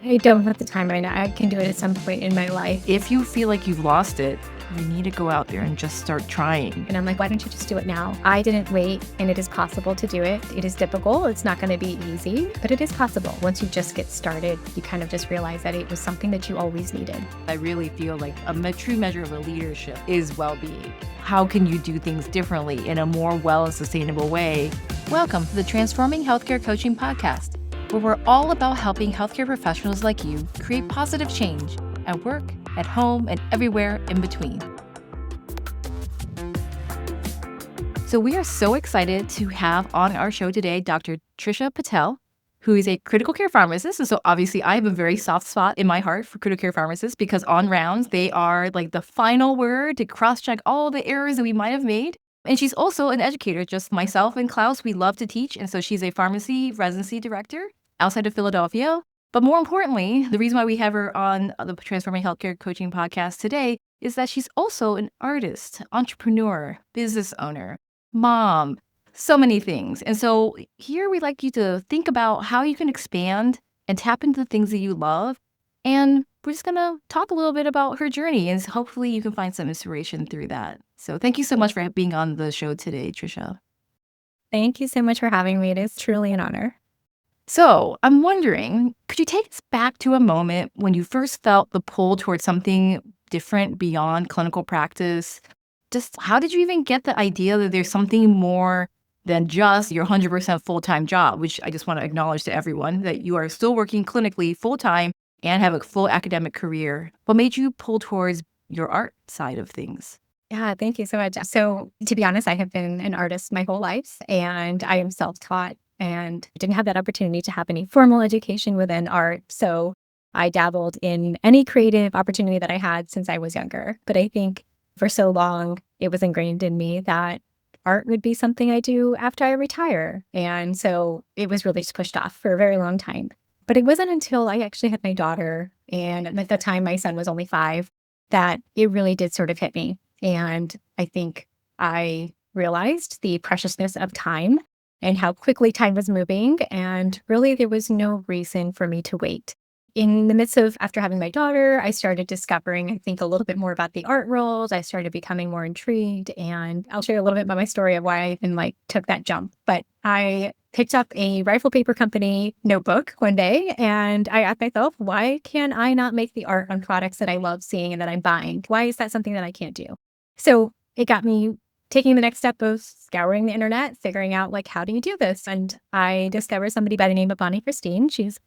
I don't have the time right now. I can do it at some point in my life. If you feel like you've lost it, you need to go out there and just start trying. And I'm like, why don't you just do it now? I didn't wait, and it is possible to do it. It is difficult. It's not going to be easy, but it is possible. Once you just get started, you kind of just realize that it was something that you always needed. I really feel like a true measure of a leadership is well-being. How can you do things differently in a more well and sustainable way? Welcome to the Transforming Healthcare Coaching Podcast, where we're all about helping healthcare professionals like you create positive change at work, at home, and everywhere in between. So we are so excited to have on our show today Dr. Trisha Patel, who is a critical care pharmacist. And so obviously I have a very soft spot in my heart for critical care pharmacists because on rounds, they are like the final word to cross-check all the errors that we might have made. And she's also an educator. Just myself and Klaus, we love to teach. And so she's a pharmacy residency director outside of Philadelphia. But more importantly, the reason why we have her on the Transforming Healthcare Coaching Podcast today is that she's also an artist, entrepreneur, business owner, mom, so many things. And so here we'd like you to think about how you can expand and tap into the things that you love. And we're just going to talk a little bit about her journey, and hopefully you can find some inspiration through that. So thank you so much for being on the show today, Trisha. Thank you so much for having me. It is truly an honor. So I'm wondering, could you take us back to a moment when you first felt the pull towards something different beyond clinical practice? Just how did you even get the idea that there's something more than just your 100% full-time job, which I just want to acknowledge to everyone that you are still working clinically full-time and have a full academic career. What made you pull towards your art side of things? Yeah, thank you so much. So to be honest, I have been an artist my whole life, and I am self-taught and didn't have that opportunity to have any formal education within art. So I dabbled in any creative opportunity that I had since I was younger. But I think for so long, it was ingrained in me that art would be something I do after I retire. And so it was really just pushed off for a very long time. But it wasn't until I actually had my daughter, and at the time my son was only 5, that it really did sort of hit me. And I think I realized the preciousness of time and how quickly time was moving. And really, there was no reason for me to wait. In the midst of, after having my daughter, I started discovering, I think, a little bit more about the art world. I started becoming more intrigued, and I'll share a little bit about my story of why I even took that jump. But I picked up a rifle paper company notebook one day, and I asked myself, why can I not make the art on products that I love seeing and that I'm buying? Why is that something that I can't do? So it got me taking the next step of scouring the internet, figuring out how do you do this? And I discovered somebody by the name of Bonnie Christine. She's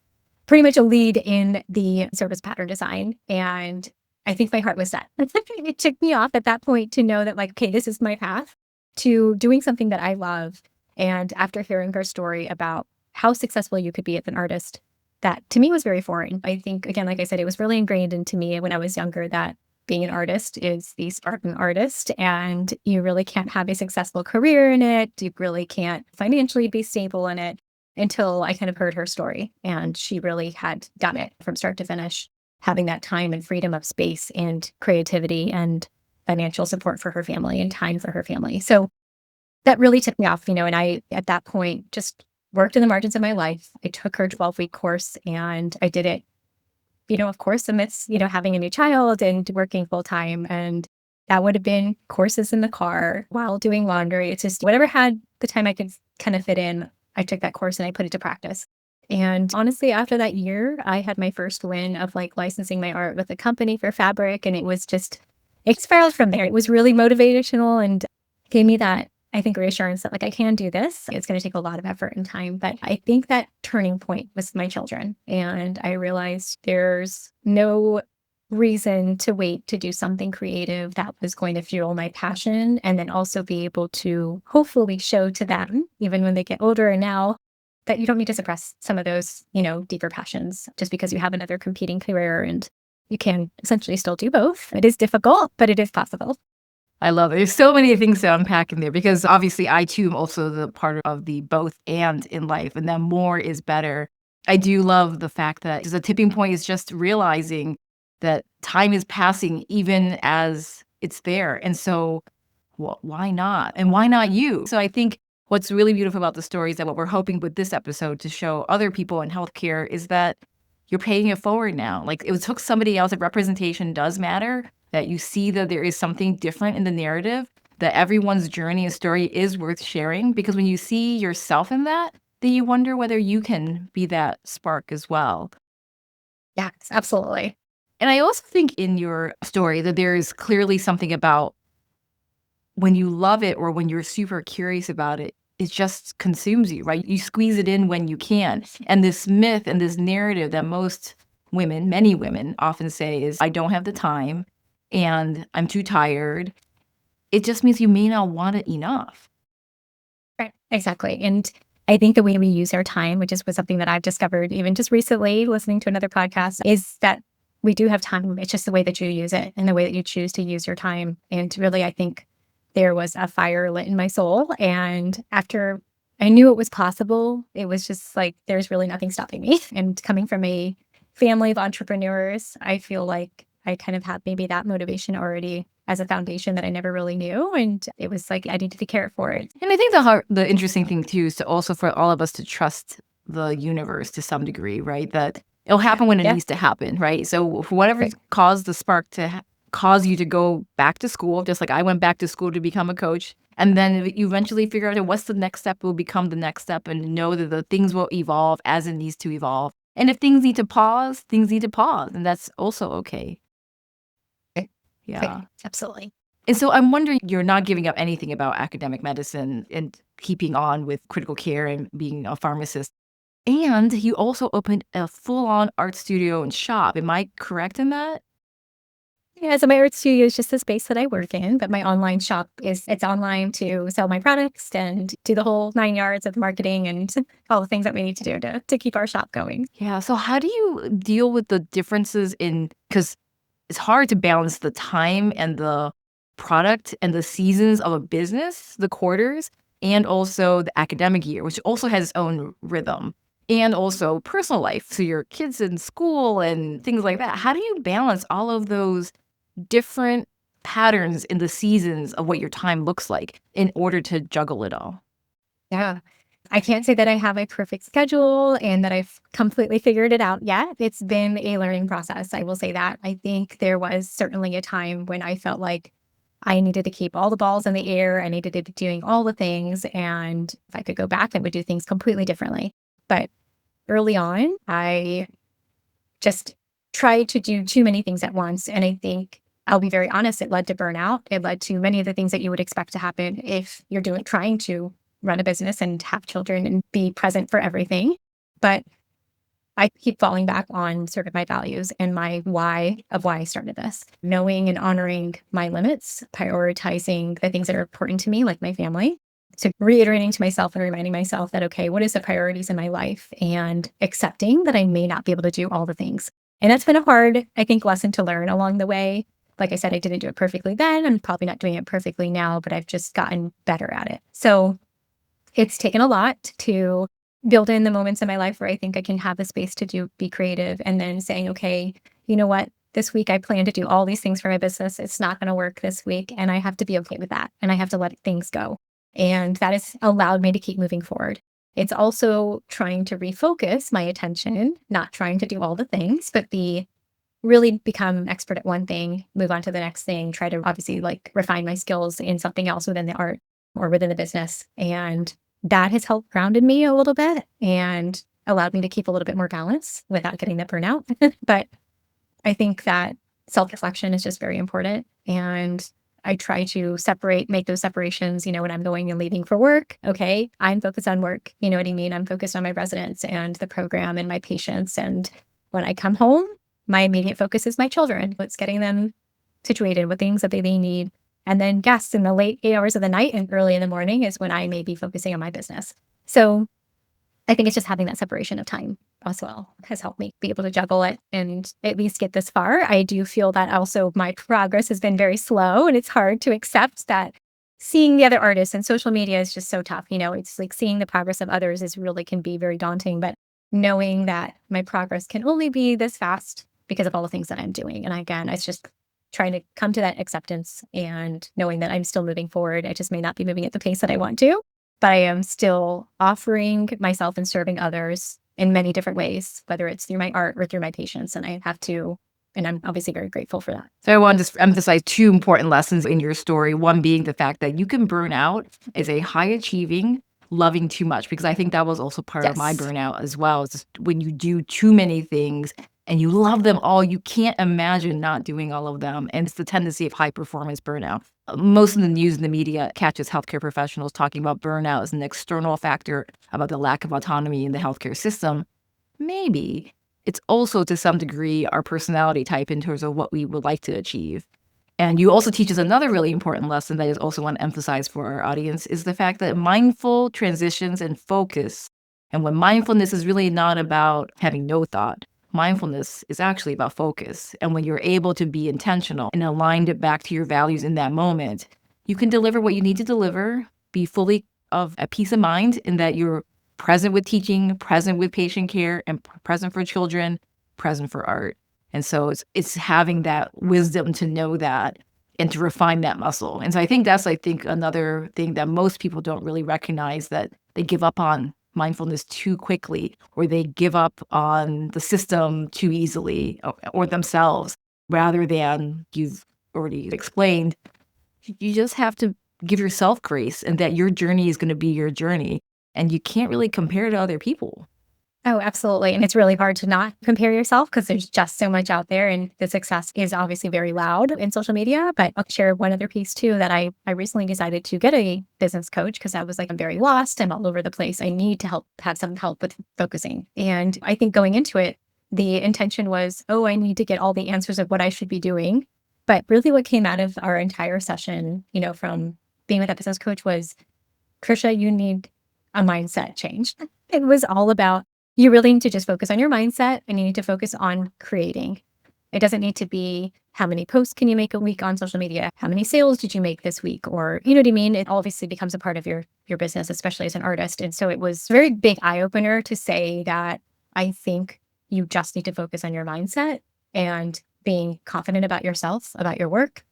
pretty much a lead in the service pattern design. And I think my heart was set. It took me off at that point to know that okay, this is my path to doing something that I love. And after hearing her story about how successful you could be as an artist, that to me was very foreign. I think, again, like I said, it was really ingrained into me when I was younger that being an artist is the sparking artist, and you really can't have a successful career in it. You really can't financially be stable in it until I kind of heard her story. And she really had done it from start to finish, having that time and freedom of space and creativity and financial support for her family and time for her family. So that really took me off, and I, at that point, just worked in the margins of my life. I took her 12-week course, and I did it, of course, amidst, having a new child and working full time. And that would have been courses in the car while doing laundry. It's just whatever had the time I could kind of fit in, I took that course and I put it to practice. And honestly, after that year, I had my first win of licensing my art with a company for fabric. And it spiraled from there. It was really motivational and gave me that, I think, reassurance that I can do this. It's going to take a lot of effort and time. But I think that turning point was my children. And I realized there's no reason to wait to do something creative that was going to fuel my passion, and then also be able to hopefully show to them, even when they get older and now, that you don't need to suppress some of those, deeper passions just because you have another competing career, and you can essentially still do both. It is difficult, but it is possible. I love it. There's so many things to unpack in there because obviously I too am also the part of the both and in life, and that more is better. I do love the fact that the tipping point is just realizing that time is passing even as it's there. And so why not? And why not you? So I think what's really beautiful about the story is that what we're hoping with this episode to show other people in healthcare is that you're paying it forward now. Like it took somebody else. If representation does matter, that you see that there is something different in the narrative, that everyone's journey and story is worth sharing. Because when you see yourself in that, then you wonder whether you can be that spark as well. Yes, absolutely. And I also think in your story that there is clearly something about when you love it or when you're super curious about it, it just consumes you, right? You squeeze it in when you can. And this myth and this narrative that most women, many women often say is, I don't have the time and I'm too tired. It just means you may not want it enough. Right. Exactly. And I think the way we use our time, which was something that I've discovered even just recently, listening to another podcast, is that we do have time. It's just the way that you use it and the way that you choose to use your time. And really, I think there was a fire lit in my soul. And after I knew it was possible, it was just like, there's really nothing stopping me. And coming from a family of entrepreneurs, I feel like I kind of had maybe that motivation already as a foundation that I never really knew. And it was like, I needed to care for it. And I think the interesting thing too is to also for all of us to trust the universe to some degree, right? That it'll happen when it Yeah. needs to happen, right? So for whatever Right. caused the spark to cause you to go back to school, just like I went back to school to become a coach, and then you eventually figure out what's the next step will become the next step, and know that the things will evolve as it needs to evolve. And if things need to pause, things need to pause, and that's also okay. Right. Yeah. Right. Absolutely. And so I'm wondering, you're not giving up anything about academic medicine and keeping on with critical care and being a pharmacist. And you also opened a full-on art studio and shop. Am I correct in that? Yeah, so my art studio is just the space that I work in, but my online shop it's online to sell my products and do the whole 9 yards of marketing and all the things that we need to do to keep our shop going. Yeah. So how do you deal with the differences in, because it's hard to balance the time and the product and the seasons of a business, the quarters, and also the academic year, which also has its own rhythm, and also personal life. So your kids in school and things like that. How do you balance all of those different patterns in the seasons of what your time looks like in order to juggle it all? Yeah. I can't say that I have a perfect schedule and that I've completely figured it out yet. It's been a learning process. I will say that. I think there was certainly a time when I felt like I needed to keep all the balls in the air. I needed to be doing all the things. And if I could go back, I would do things completely differently. But early on, I just tried to do too many things at once. And I think I'll be very honest, it led to burnout. It led to many of the things that you would expect to happen if you're trying to run a business and have children and be present for everything. But I keep falling back on sort of my values and my why of why I started this, knowing and honoring my limits, prioritizing the things that are important to me, like my family. So reiterating to myself and reminding myself that, okay, what is the priorities in my life, and accepting that I may not be able to do all the things. And that's been a hard, I think, lesson to learn along the way. Like I said, I didn't do it perfectly then. I'm probably not doing it perfectly now, but I've just gotten better at it. So it's taken a lot to build in the moments in my life where I think I can have the space to be creative, and then saying, okay, you know what? This week I plan to do all these things for my business. It's not going to work this week. And I have to be okay with that. And I have to let things go. And that has allowed me to keep moving forward. It's also trying to refocus my attention, not trying to do all the things, but really become an expert at one thing, move on to the next thing, try to obviously like refine my skills in something else within the art or within the business. And that has helped grounded me a little bit and allowed me to keep a little bit more balance without getting the burnout. But I think that self-reflection is just very important. And I try to make those separations, when I'm going and leaving for work. Okay, I'm focused on work. You know what I mean? I'm focused on my residents and the program and my patients. And when I come home, my immediate focus is my children. It's getting them situated with things that they need. And then guests in the late hours of the night and early in the morning is when I may be focusing on my business. So I think it's just having that separation of time as well has helped me be able to juggle it and at least get this far. I do feel that also my progress has been very slow, and it's hard to accept that seeing the other artists and social media is just so tough. It's like seeing the progress of others can be very daunting, but knowing that my progress can only be this fast because of all the things that I'm doing. And again, it's just trying to come to that acceptance and knowing that I'm still moving forward. I just may not be moving at the pace that I want to, but I am still offering myself and serving others in many different ways, whether it's through my art or through my patients. And I'm obviously very grateful for that. So I want to just emphasize two important lessons in your story. One being the fact that you can burn out as a high achieving, loving too much, because I think that was also part of my Yes. burnout as well. It's just when you do too many things and you love them all, you can't imagine not doing all of them. And it's the tendency of high performance burnout. Most of the news in the media catches healthcare professionals talking about burnout as an external factor about the lack of autonomy in the healthcare system. Maybe it's also to some degree our personality type in terms of what we would like to achieve. And you also teach us another really important lesson that I also want to emphasize for our audience is the fact that mindful transitions and focus. And when mindfulness is really not about having no thought, mindfulness is actually about focus. And when you're able to be intentional and aligned it back to your values in that moment, you can deliver what you need to deliver, be fully of a peace of mind in that you're present with teaching, present with patient care, and present for children, present for art. And so it's having that wisdom to know that and to refine that muscle. And so I think that's another thing that most people don't really recognize, that they give up on mindfulness too quickly, or they give up on the system too easily, or themselves, rather than, you've already explained, you just have to give yourself grace and that your journey is going to be your journey. And you can't really compare to other people. Oh, absolutely. And it's really hard to not compare yourself because there's just so much out there. And the success is obviously very loud in social media. But I'll share one other piece too, that I recently decided to get a business coach because I was like, I'm very lost. I'm all over the place. I need to have some help with focusing. And I think going into it, the intention was, oh, I need to get all the answers of what I should be doing. But really what came out of our entire session, from being with that business coach was, Trisha, you need a mindset change. It was all about, you really need to just focus on your mindset and you need to focus on creating. It doesn't need to be how many posts can you make a week on social media? How many sales did you make this week? Or, you know what I mean? It obviously becomes a part of your business, especially as an artist. And so it was a very big eye opener to say that I think you just need to focus on your mindset and being confident about yourself, about your work,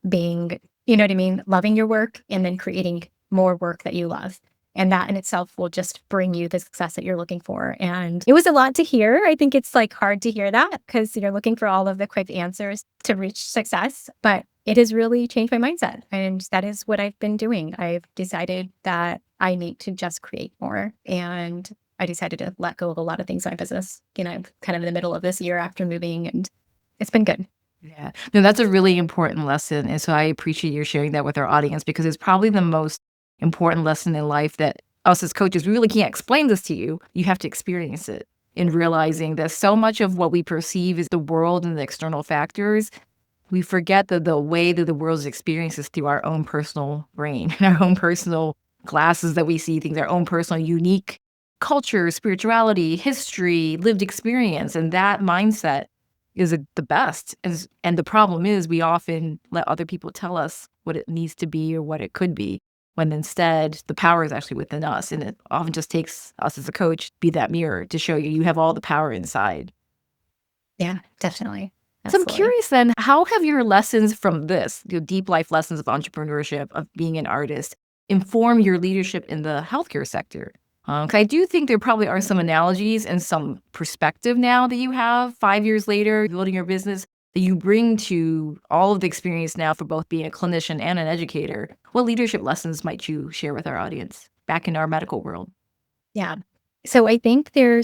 being, you know what I mean? Loving your work and then creating more work that you love. And that in itself will just bring you the success that you're looking for. And it was a lot to hear. I think it's like hard to hear that because you're looking for all of the quick answers to reach success. But it has really changed my mindset. And that is what I've been doing. I've decided that I need to just create more. And I decided to let go of a lot of things in my business, kind of in the middle of this year after moving. And it's been good. Yeah. No, that's a really important lesson. And so I appreciate you sharing that with our audience, because it's probably the most important lesson in life that us as coaches, we really can't explain this to you. You have to experience it, in realizing that so much of what we perceive is the world and the external factors. We forget that the way that the world is experienced is through our own personal brain, our own personal glasses that we see things, our own personal unique culture, spirituality, history, lived experience. And that mindset is the best. And the problem is we often let other people tell us what it needs to be or what it could be, when instead the power is actually within us. And it often just takes us as a coach be that mirror to show you have all the power inside. Yeah, definitely. So I'm curious then, how have your lessons from this, deep life lessons of entrepreneurship, of being an artist, inform your leadership in the healthcare sector? 'Cause I do think there probably are some analogies and some perspective now that you have 5 years later, building your business, that you bring to all of the experience now for both being a clinician and an educator. What leadership lessons might you share with our audience back in our medical world? Yeah. So I think there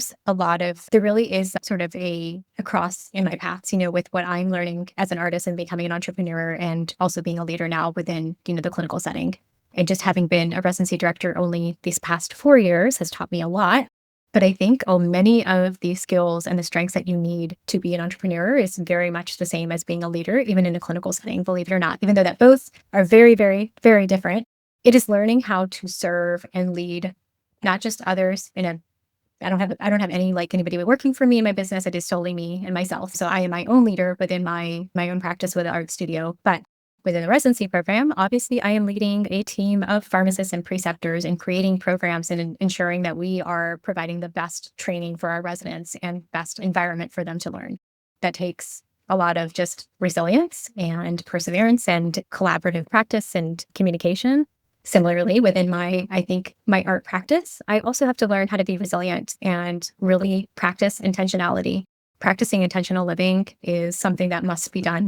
really is sort of a cross in my paths, with what I'm learning as an artist and becoming an entrepreneur and also being a leader now within, the clinical setting. And just having been a residency director only these past 4 years has taught me a lot. But I think many of the skills and the strengths that you need to be an entrepreneur is very much the same as being a leader, even in a clinical setting, believe it or not, even though that both are very, very, very different. It is learning how to serve and lead, not just others I don't have any anybody working for me in my business. It is solely me and myself. So I am my own leader within my own practice with an art studio. But within the residency program, obviously, I am leading a team of pharmacists and preceptors and creating programs and ensuring that we are providing the best training for our residents and best environment for them to learn. That takes a lot of just resilience and perseverance and collaborative practice and communication. Similarly, within I think my art practice, I also have to learn how to be resilient and really practice intentionality. Practicing intentional living is something that must be done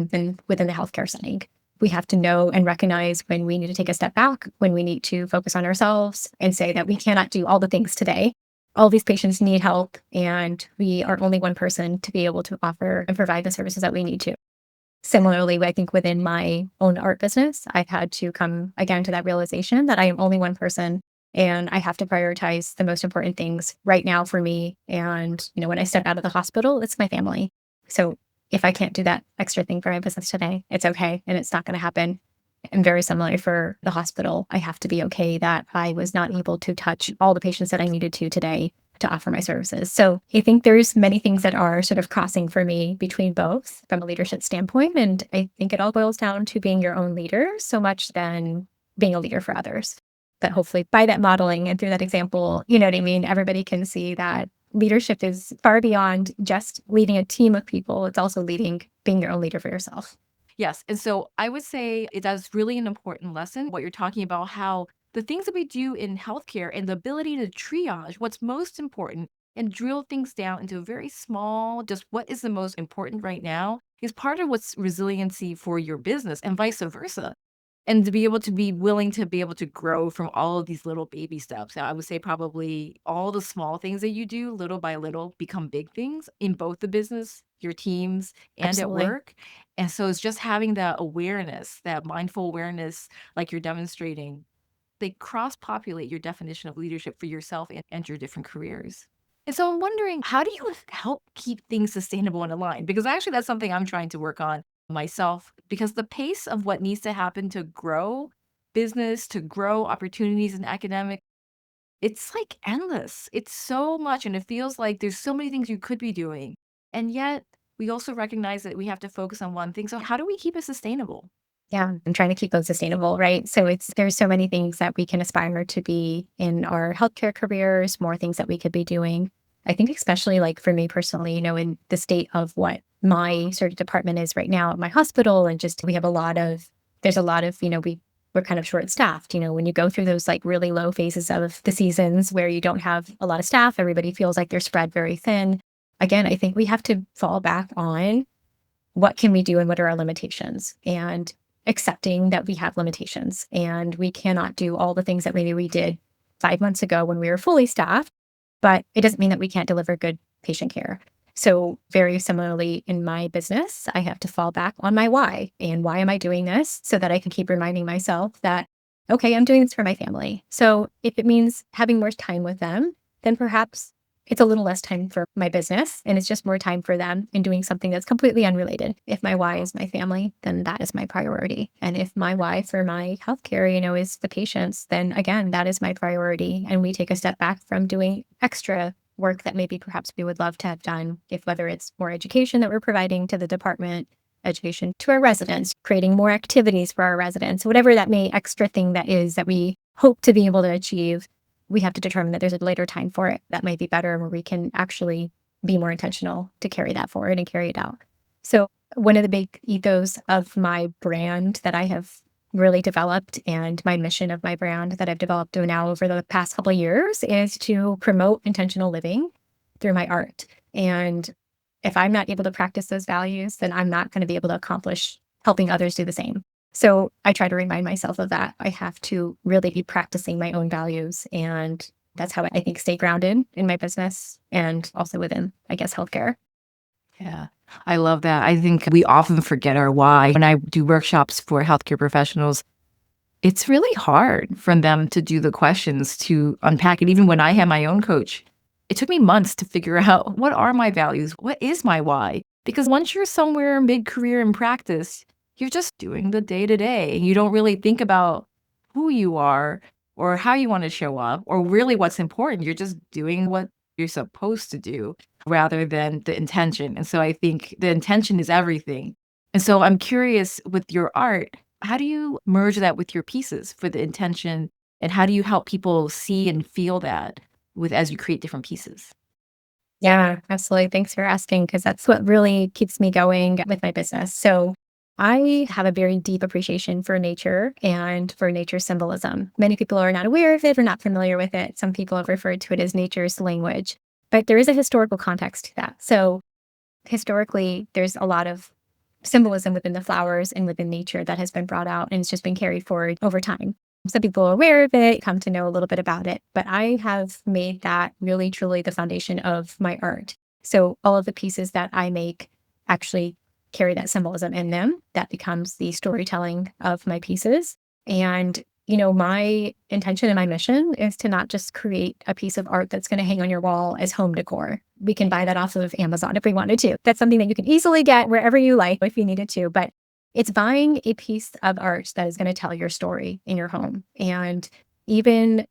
within the healthcare setting. We have to know and recognize when we need to take a step back, when we need to focus on ourselves and say that we cannot do all the things today. All these patients need help, and we are only one person to be able to offer and provide the services that we need to. Similarly, I think within my own art business, I've had to come again to that realization that I am only one person and I have to prioritize the most important things right now for me. And, when I step out of the hospital, it's my family. So if I can't do that extra thing for my business today, it's okay. And it's not going to happen. And very similarly for the hospital, I have to be okay that I was not able to touch all the patients that I needed to today to offer my services. So I think there's many things that are sort of crossing for me between both from a leadership standpoint. And I think it all boils down to being your own leader so much than being a leader for others. But hopefully by that modeling and through that example, you know what I mean? Everybody can see that leadership is far beyond just leading a team of people. It's also being your own leader for yourself. Yes. And so I would say that's really an important lesson, what you're talking about, how the things that we do in healthcare and the ability to triage what's most important and drill things down into a very small, just what is the most important right now is part of what's resiliency for your business and vice versa. And to be able to be willing to be able to grow from all of these little baby steps. I would say probably all the small things that you do little by little become big things in both the business, your teams, and at Absolutely. work. And so it's just having that awareness, that mindful awareness, like you're demonstrating, they cross populate your definition of leadership for yourself and your different careers. And so I'm wondering, how do you help keep things sustainable and aligned? Because actually, that's something I'm trying to work on myself, because the pace of what needs to happen to grow business, to grow opportunities in academic, it's like endless. It's so much. And it feels like there's so many things you could be doing. And yet, we also recognize that we have to focus on one thing. So, how do we keep it sustainable? Yeah, I'm trying to keep those sustainable, right? So there's so many things that we can aspire to be in our healthcare careers, more things that we could be doing. I think especially like for me personally, in the state of what my sort of department is right now at my hospital, and just we have there's a lot of, we're kind of short staffed. When you go through those like really low phases of the seasons where you don't have a lot of staff, everybody feels like they're spread very thin. Again, I think we have to fall back on what can we do and what are our limitations, and accepting that we have limitations and we cannot do all the things that maybe we did 5 months ago when we were fully staffed, but it doesn't mean that we can't deliver good patient care. So very similarly in my business, I have to fall back on my why, and why am I doing this, so that I can keep reminding myself that, okay, I'm doing this for my family. So if it means having more time with them, then perhaps it's a little less time for my business and it's just more time for them in doing something that's completely unrelated. If my why is my family, then that is my priority. And if my why for my healthcare, is the patients, then again, that is my priority. And we take a step back from doing extra work that maybe perhaps we would love to have done, if whether it's more education that we're providing to the department, education to our residents, creating more activities for our residents, whatever that may extra thing that is that we hope to be able to achieve. We have to determine that there's a later time for it that might be better, where we can actually be more intentional to carry that forward and carry it out. So one of the big ethos of my brand that I have really developed, and my mission of my brand that I've developed now over the past couple of years, is to promote intentional living through my art. And if I'm not able to practice those values, then I'm not going to be able to accomplish helping others do the same. So I try to remind myself of that. I have to really be practicing my own values. And that's how I think stay grounded in my business and also within, I guess, healthcare. Yeah, I love that. I think we often forget our why. When I do workshops for healthcare professionals, it's really hard for them to do the questions to unpack it. Even when I had my own coach, it took me months to figure out, what are my values? What is my why? Because once you're somewhere mid-career in practice, you're just doing the day to day. You don't really think about who you are or how you want to show up or really what's important. You're just doing what you're supposed to do rather than the intention. And so I think the intention is everything. And so I'm curious, with your art, how do you merge that with your pieces for the intention? And how do you help people see and feel that as you create different pieces? Yeah, absolutely. Thanks for asking, because that's what really keeps me going with my business. So I have a very deep appreciation for nature and for nature symbolism. Many people are not aware of it or not familiar with it. Some people have referred to it as nature's language, but there is a historical context to that. So historically, there's a lot of symbolism within the flowers and within nature that has been brought out, and it's just been carried forward over time. Some people are aware of it, come to know a little bit about it, but I have made that really truly the foundation of my art. So all of the pieces that I make actually carry that symbolism in them. That becomes the storytelling of my pieces. And my intention and my mission is to not just create a piece of art that's going to hang on your wall as home decor. We can buy that off of Amazon if we wanted to. That's something that you can easily get wherever you like if you needed to. But it's buying a piece of art that is going to tell your story in your home. And even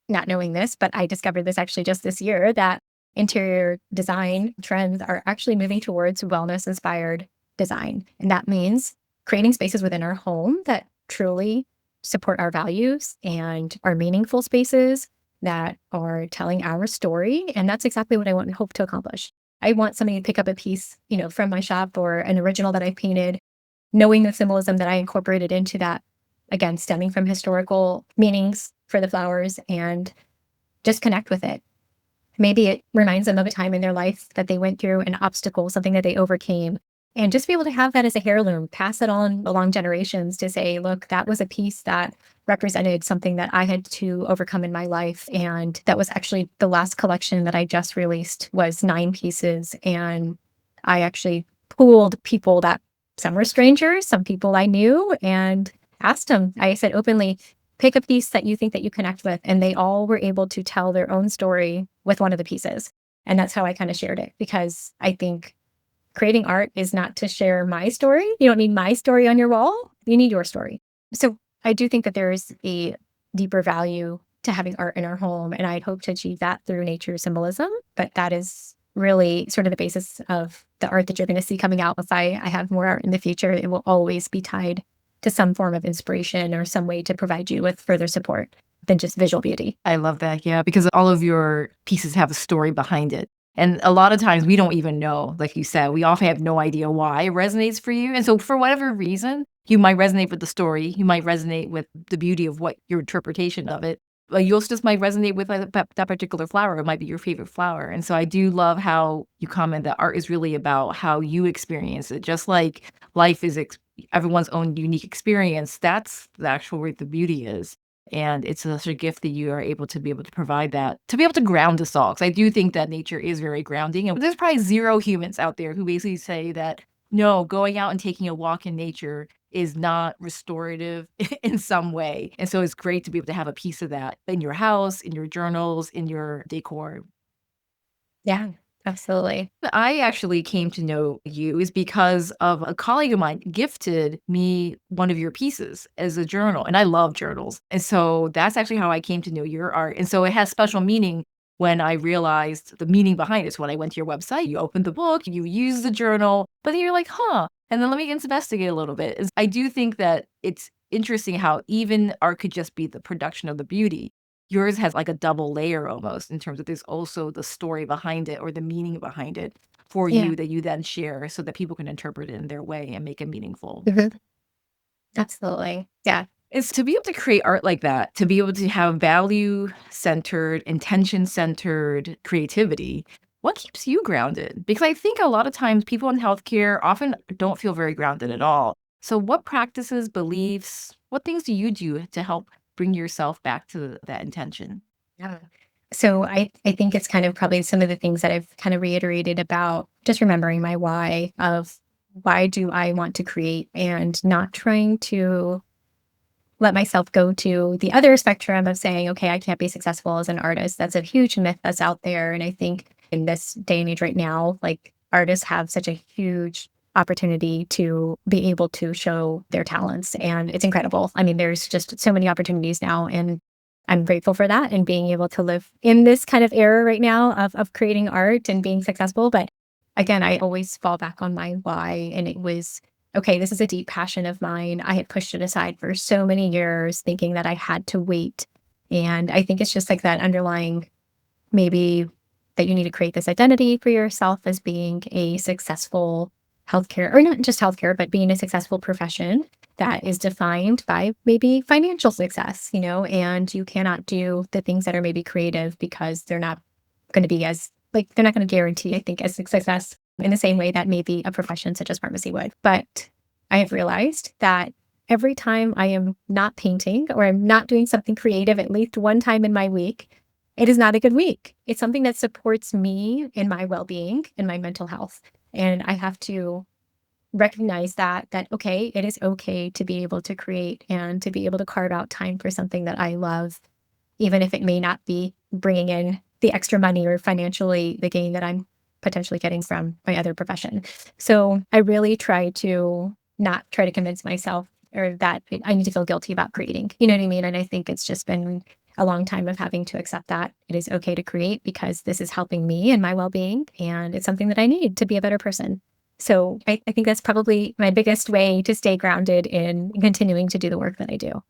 not knowing this, but I discovered this actually just this year, that interior design trends are actually moving towards wellness inspired design. And that means creating spaces within our home that truly support our values and are meaningful spaces that are telling our story. And that's exactly what I want and hope to accomplish. I want somebody to pick up a piece, from my shop or an original that I painted, knowing the symbolism that I incorporated into that, again, stemming from historical meanings for the flowers, and just connect with it. Maybe it reminds them of a time in their life that they went through, an obstacle, something that they overcame, and just be able to have that as a heirloom, pass it on along generations to say, look, that was a piece that represented something that I had to overcome in my life. And that was actually the last collection that I just released was 9 pieces. And I actually pooled people that some were strangers, some people I knew, and asked them, I said openly, pick a piece that you think that you connect with. And they all were able to tell their own story with one of the pieces. And that's how I kind of shared it, because I think creating art is not to share my story. You don't need my story on your wall. You need your story. So I do think that there is a deeper value to having art in our home. And I'd hope to achieve that through nature symbolism. But that is really sort of the basis of the art that you're going to see coming out. If I have more art in the future, it will always be tied to some form of inspiration or some way to provide you with further support than just visual beauty. I love that. Yeah, because all of your pieces have a story behind it. And a lot of times we don't even know, like you said, we often have no idea why it resonates for you. And so for whatever reason, you might resonate with the story. You might resonate with the beauty of what your interpretation of it. But you also just might resonate with that particular flower. It might be your favorite flower. And so I do love how you comment that art is really about how you experience it. Just like life is everyone's own unique experience. That's the actual where the beauty is. And it's such a gift that you are able to provide that, to be able to ground us all. Because I do think that nature is very grounding. And there's probably 0 humans out there who basically say that, no, going out and taking a walk in nature is not restorative in some way. And so it's great to be able to have a piece of that in your house, in your journals, in your decor. Yeah, absolutely. I actually came to know you is because of a colleague of mine gifted me one of your pieces as a journal, and I love journals. And so that's actually how I came to know your art. And so it has special meaning when I realized the meaning behind it. So when I went to your website, you opened the book, you use the journal, but then you're like, huh. And then let me investigate a little bit. I do think that it's interesting how even art could just be the production of the beauty. Yours has like a double layer almost in terms of there's also the story behind it or the meaning behind it for Yeah. you that you then share so that people can interpret it in their way and make it meaningful. Mhm. Absolutely. Yeah. Is to be able to create art like that, to be able to have value centered, intention centered creativity. What keeps you grounded? Because I think a lot of times people in healthcare often don't feel very grounded at all. So, what practices, beliefs, what things do you do to help bring yourself back to that intention? Yeah. So I think it's kind of probably some of the things that I've kind of reiterated about just remembering my why of why do I want to create, and not trying to let myself go to the other spectrum of saying, okay, I can't be successful as an artist. That's a huge myth that's out there. And I think in this day and age right now, like artists have such a huge opportunity to be able to show their talents. And it's incredible. I mean, there's just so many opportunities now. And I'm grateful for that and being able to live in this kind of era right now of creating art and being successful. But again, I always fall back on my why. And it was, okay, this is a deep passion of mine. I had pushed it aside for so many years, thinking that I had to wait. And I think it's just like that underlying, maybe that you need to create this identity for yourself as being a successful healthcare, or not just healthcare, but being a successful profession that is defined by maybe financial success, and you cannot do the things that are maybe creative because they're not going to be as, like, they're not going to guarantee, I think, as success in the same way that maybe a profession such as pharmacy would. But I have realized that every time I am not painting or I'm not doing something creative at least one time in my week, it is not a good week. It's something that supports me in my well-being and my mental health. And I have to recognize that, okay, it is okay to be able to create and to be able to carve out time for something that I love, even if it may not be bringing in the extra money or financially the gain that I'm potentially getting from my other profession. So I really try to not try to convince myself or that I need to feel guilty about creating. You know what I mean? And I think it's just been a long time of having to accept that it is okay to create because this is helping me and my well-being, and it's something that I need to be a better person. So I think that's probably my biggest way to stay grounded in continuing to do the work that I do.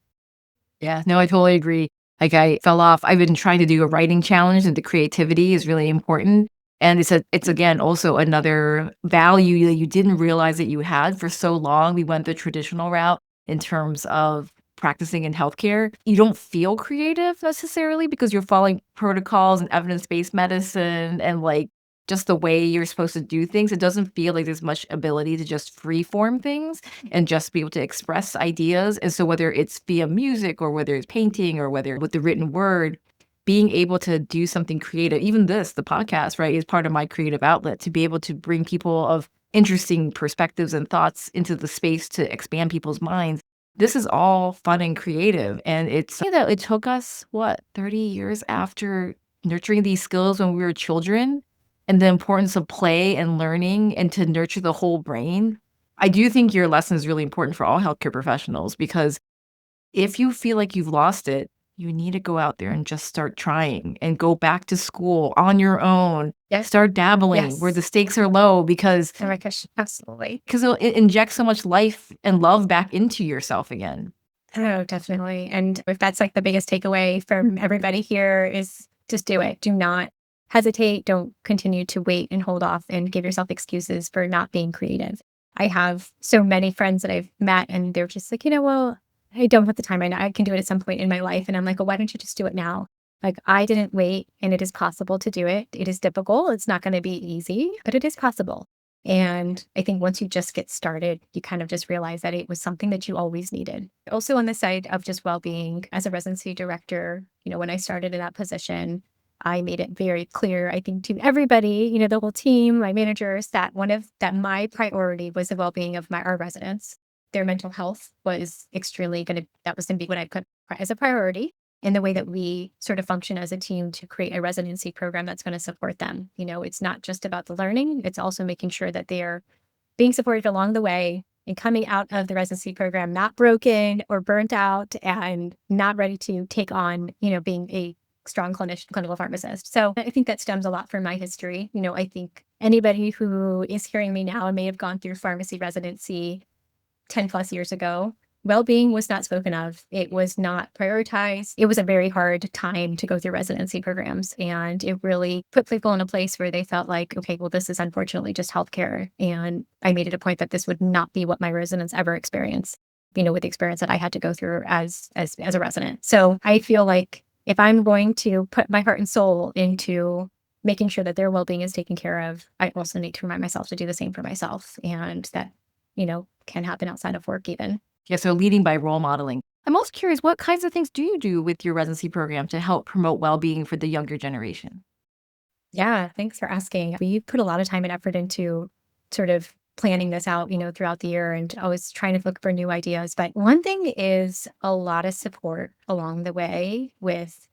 Yeah, no, I totally agree. Like I fell off. I've been trying to do a writing challenge, and the creativity is really important. And it's again also another value that you didn't realize that you had for so long. We went the traditional route in terms of practicing in healthcare. You don't feel creative necessarily because you're following protocols and evidence-based medicine and like just the way you're supposed to do things. It doesn't feel like there's much ability to just free form things and just be able to express ideas. And so whether it's via music or whether it's painting or whether with the written word, being able to do something creative, even this, the podcast, right, is part of my creative outlet to be able to bring people of interesting perspectives and thoughts into the space to expand people's minds. This is all fun and creative. And it's that it took us, what, 30 years after nurturing these skills when we were children and the importance of play and learning and to nurture the whole brain. I do think your lesson is really important for all healthcare professionals because if you feel like you've lost it, you need to go out there and just start trying and go back to school on your own. Yes. Start dabbling where Yes. the stakes are low because Oh my gosh, absolutely. it'll inject so much life and love back into yourself again. Oh, definitely. And if that's like the biggest takeaway from everybody here is just do it. Do not hesitate. Don't continue to wait and hold off and give yourself excuses for not being creative. I have so many friends that I've met and they're just like, well, I don't have the time right now. I can do it at some point in my life. And I'm like, well, why don't you just do it now? Like, I didn't wait, and it is possible to do it. It is difficult. It's not going to be easy, but it is possible. And I think once you just get started, you kind of just realize that it was something that you always needed. Also, on the side of just well-being, as a residency director, when I started in that position, I made it very clear, I think, to everybody, the whole team, my managers, that my priority was the well-being of our residents. Their mental health was that was going to be what I put as a priority in the way that we sort of function as a team to create a residency program that's going to support them. It's not just about the learning, it's also making sure that they're being supported along the way and coming out of the residency program not broken or burnt out and not ready to take on, being a strong clinical pharmacist. So I think that stems a lot from my history. I think anybody who is hearing me now and may have gone through pharmacy residency 10 plus years ago, well-being was not spoken of. It was not prioritized. It was a very hard time to go through residency programs. And it really put people in a place where they felt like, okay, well, this is unfortunately just healthcare. And I made it a point that this would not be what my residents ever experience, with the experience that I had to go through as a resident. So I feel like if I'm going to put my heart and soul into making sure that their well-being is taken care of, I also need to remind myself to do the same for myself. And that, can happen outside of work even. Yeah, so leading by role modeling. I'm most curious, what kinds of things do you do with your residency program to help promote well-being for the younger generation? Yeah, thanks for asking. We put a lot of time and effort into sort of planning this out, throughout the year and always trying to look for new ideas. But one thing is a lot of support along the way with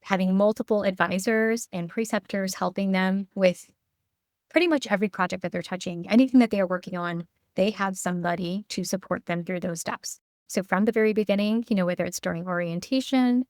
having multiple advisors and preceptors helping them with pretty much every project that they're touching, anything that they are working on, they have somebody to support them through those steps. So from the very beginning, whether it's during orientation,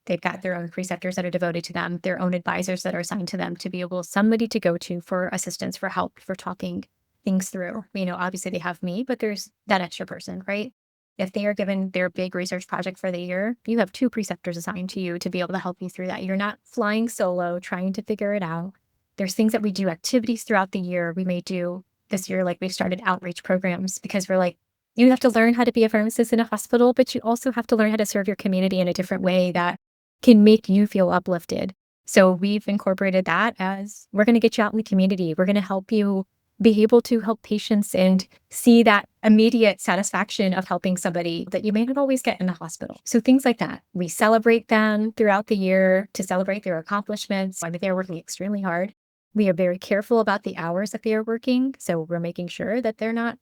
they've got their own preceptors that are devoted to them, their own advisors that are assigned to them to be able somebody to go to for assistance, for help, for talking things through. Obviously they have me, but there's that extra person, right? If they are given their big research project for the year, you have two preceptors assigned to you to be able to help you through that. You're not flying solo, trying to figure it out. There's things that we do, activities throughout the year. We may do this year, like we've started outreach programs because we're like, you have to learn how to be a pharmacist in a hospital, but you also have to learn how to serve your community in a different way that can make you feel uplifted. So we've incorporated that as we're going to get you out in the community. We're going to help you be able to help patients and see that immediate satisfaction of helping somebody that you may not always get in the hospital. So things like that. We celebrate them throughout the year to celebrate their accomplishments. I mean, they're working extremely hard. We are very careful about the hours that they are working. So we're making sure that they're not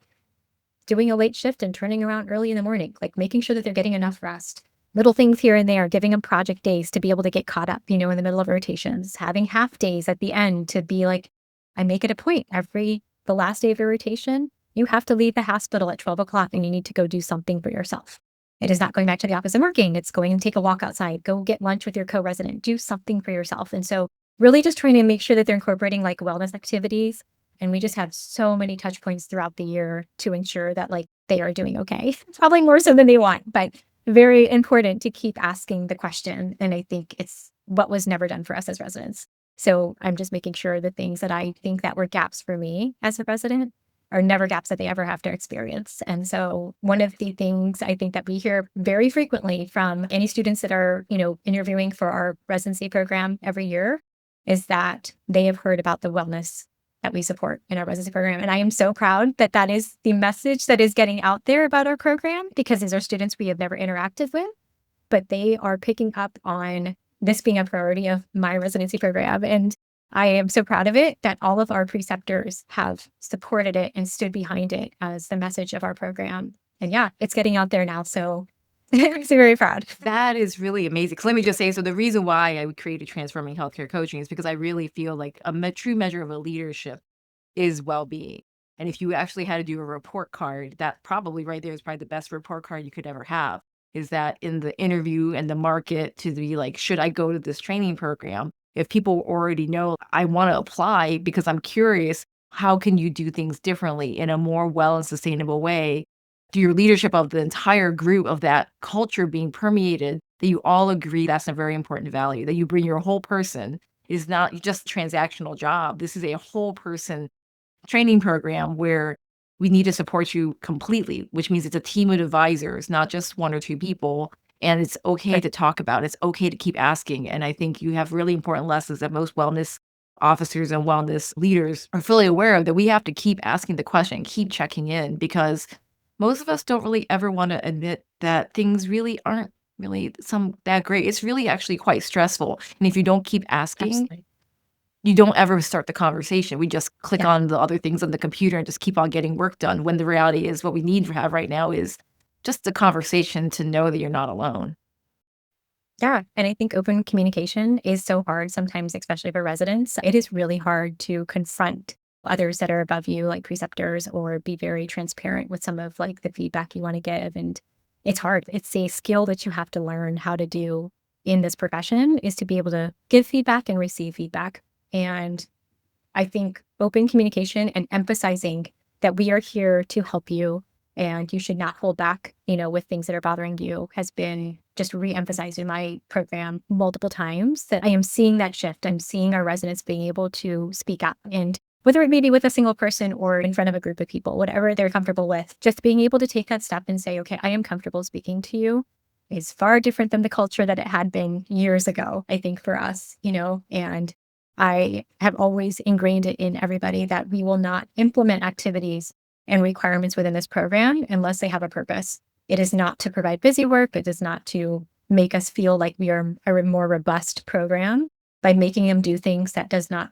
doing a late shift and turning around early in the morning, like making sure that they're getting enough rest. Little things here and there, giving them project days to be able to get caught up, in the middle of rotations, having half days at the end to be like, I make it a point the last day of your rotation, you have to leave the hospital at 12 o'clock and you need to go do something for yourself. It is not going back to the office and working. It's going and take a walk outside, go get lunch with your co-resident, do something for yourself. And so really just trying to make sure that they're incorporating like wellness activities. And we just have so many touch points throughout the year to ensure that like they are doing okay. Probably more so than they want, but very important to keep asking the question. And I think it's what was never done for us as residents. So I'm just making sure the things that I think that were gaps for me as a resident are never gaps that they ever have to experience. And so one of the things I think that we hear very frequently from any students that are, interviewing for our residency program every year is that they have heard about the wellness that we support in our residency program. And I am so proud that that is the message that is getting out there about our program, because these are students we have never interacted with, but they are picking up on this being a priority of my residency program. And I am so proud of it that all of our preceptors have supported it and stood behind it as the message of our program. And yeah, it's getting out there now. So I'm so very proud. That is really amazing. 'Cause let me just say, so the reason why I would create a Transforming Healthcare Coaching is because I really feel like true measure of a leadership is well-being. And if you actually had to do a report card, that probably right there is probably the best report card you could ever have, is that in the interview and the market to be like, should I go to this training program? If people already know I want to apply because I'm curious, how can you do things differently in a more well and sustainable way? Do your leadership of the entire group of that culture being permeated, that you all agree that's a very important value, that you bring your whole person. It is not just a transactional job. This is a whole person training program where we need to support you completely, which means it's a team of advisors, not just one or two people. And it's okay to talk about. It's okay to keep asking. And I think you have really important lessons that most wellness officers and wellness leaders are fully aware of, that we have to keep asking the question, keep checking in, because most of us don't really ever want to admit that things really aren't really that great. It's really actually quite stressful. And if you don't keep asking, Absolutely. you don't ever start the conversation. We just click Yeah. on the other things on the computer and just keep on getting work done, when the reality is what we need to have right now is just a conversation to know that you're not alone. Yeah. And I think open communication is so hard sometimes, especially for residents. It is really hard to confront others that are above you, like preceptors, or be very transparent with some of like the feedback you want to give. And it's hard. It's a skill that you have to learn how to do in this profession, is to be able to give feedback and receive feedback. And I think open communication and emphasizing that we are here to help you and you should not hold back, with things that are bothering you, has been just re-emphasized in my program multiple times, that I am seeing that shift. I'm seeing our residents being able to speak up, and whether it may be with a single person or in front of a group of people, whatever they're comfortable with, just being able to take that step and say, okay, I am comfortable speaking to you, is far different than the culture that it had been years ago, I think, for us, and I have always ingrained it in everybody that we will not implement activities and requirements within this program unless they have a purpose. It is not to provide busy work. It is not to make us feel like we are a more robust program by making them do things that does not,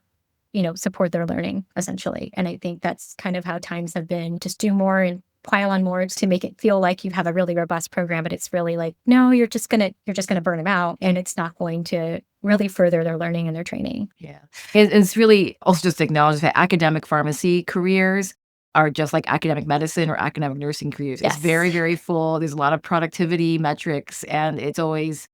support their learning, essentially. And I think that's kind of how times have been. Just do more and pile on more to make it feel like you have a really robust program, but it's really like, no, you're just gonna burn them out, and it's not going to really further their learning and their training. Yeah. It's really also just to acknowledge that academic pharmacy careers are just like academic medicine or academic nursing careers. It's Yes. very, very full. There's a lot of productivity metrics, and it's always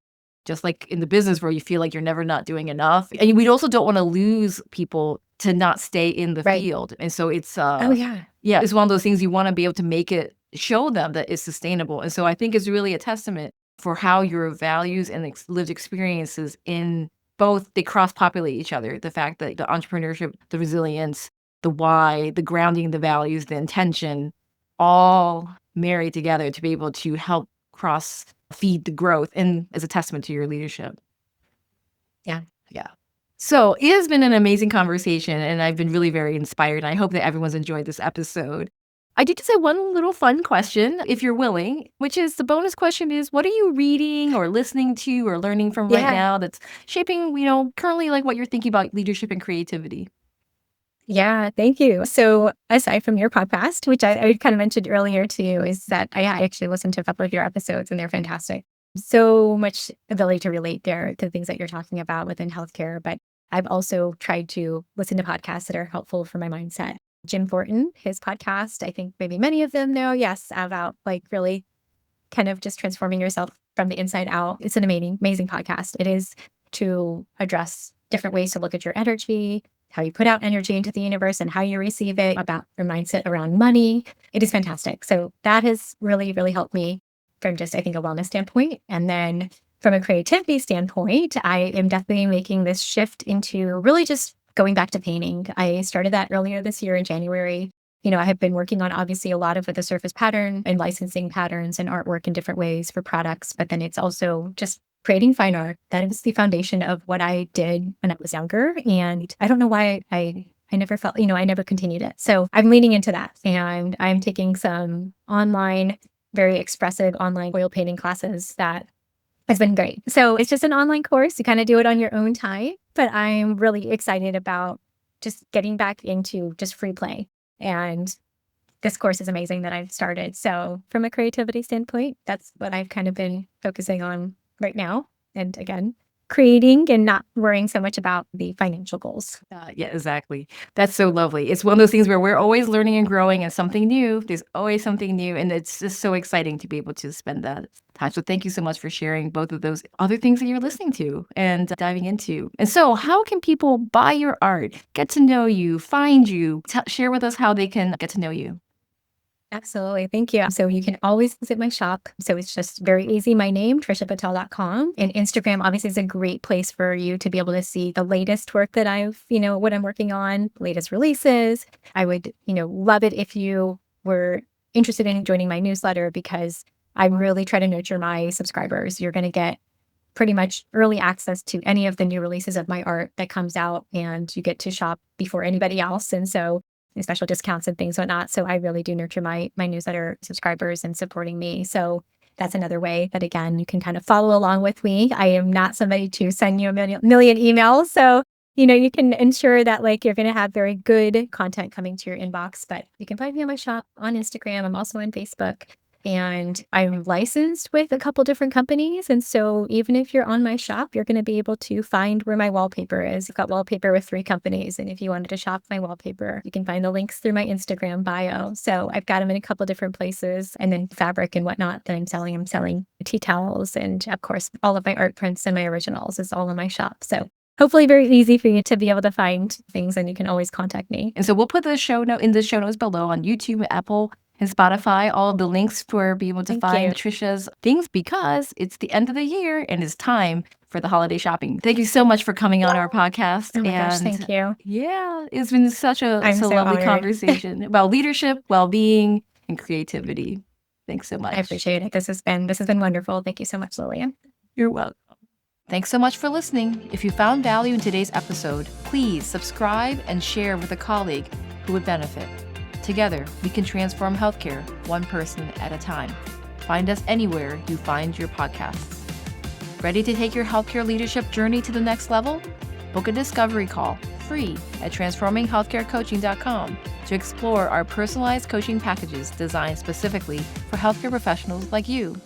just like in the business where you feel like you're never not doing enough. And we also don't want to lose people to not stay in the Right. field. And so it's Oh, yeah. yeah, it's one of those things you want to be able to make it show them that it's sustainable. And so I think it's really a testament for how your values and lived experiences in both, they cross populate each other. The fact that the entrepreneurship, the resilience, the why, the grounding, the values, the intention, all married together to be able to help cross feed the growth and as a testament to your leadership. Yeah. Yeah. So it has been an amazing conversation, and I've been really very inspired. I hope that everyone's enjoyed this episode. I did just have one little fun question, if you're willing, which is the bonus question is, what are you reading or listening to or learning from right Yeah. now that's shaping, currently like what you're thinking about leadership and creativity? Yeah, thank you. So aside from your podcast, which I kind of mentioned earlier too, is that I actually listened to a couple of your episodes and they're fantastic. So much ability to relate there to the things that you're talking about within healthcare. But I've also tried to listen to podcasts that are helpful for my mindset. Jim Thornton, his podcast, I think maybe many of them know, yes, about like really kind of just transforming yourself from the inside out. It's an amazing podcast. It is to address different ways to look at your energy, how you put out energy into the universe and how you receive it, about your mindset around money. It is fantastic. So that has really, really helped me from just, I think, a wellness standpoint. And then from a creativity standpoint, I am definitely making this shift into really just going back to painting. I started that earlier this year in January. I have been working on obviously a lot of the surface pattern and licensing patterns and artwork in different ways for products, but then it's also just creating fine art. That is the foundation of what I did when I was younger. And I don't know why I never felt, I never continued it. So I'm leaning into that, and I'm taking some online, very expressive online oil painting classes that has been great. So it's just an online course. You kind of do it on your own time, but I'm really excited about just getting back into just free play. And this course is amazing that I've started. So from a creativity standpoint, that's what I've kind of been focusing on right now. And again, creating and not worrying so much about the financial goals. Yeah, exactly. That's so lovely. It's one of those things where we're always learning and growing and something new. There's always something new. And it's just so exciting to be able to spend that time. So thank you so much for sharing both of those other things that you're listening to and diving into. And so how can people buy your art, get to know you, find you, share with us how they can get to know you? Absolutely. Thank you. So you can always visit my shop. So it's just very easy. My name, TrishaPatel.com. And Instagram obviously is a great place for you to be able to see the latest work that I've, what I'm working on, latest releases. I would, love it if you were interested in joining my newsletter, because I really try to nurture my subscribers. You're going to get pretty much early access to any of the new releases of my art that comes out, and you get to shop before anybody else. And so special discounts and things whatnot. So I really do nurture my newsletter subscribers and supporting me. So that's another way that, again, you can kind of follow along with me. I am not somebody to send you a million emails. So, you can ensure that like you're going to have very good content coming to your inbox, but you can find me on my shop on Instagram. I'm also on Facebook. And I'm licensed with a couple different companies. And so even if you're on my shop, you're going to be able to find where my wallpaper is. I've got wallpaper with 3 companies. And if you wanted to shop my wallpaper, you can find the links through my Instagram bio. So I've got them in a couple different places. And then fabric and whatnot that I'm selling tea towels. And of course, all of my art prints and my originals is all in my shop. So hopefully very easy for you to be able to find things, and you can always contact me. And so we'll put the show notes below on YouTube, Apple, and Spotify, all of the links for being able to find Trisha's things, because it's the end of the year and it's time for the holiday shopping. Thank you so much for coming on our podcast. Oh my gosh, thank you. Yeah, it's been such a lovely honored. Conversation about leadership, well-being, and creativity. Thanks so much. I appreciate it. This has been wonderful. Thank you so much, Lillian. You're welcome. Thanks so much for listening. If you found value in today's episode, please subscribe and share with a colleague who would benefit. Together, we can transform healthcare one person at a time. Find us anywhere you find your podcasts. Ready to take your healthcare leadership journey to the next level? Book a discovery call, free, at transforminghealthcarecoaching.com to explore our personalized coaching packages designed specifically for healthcare professionals like you.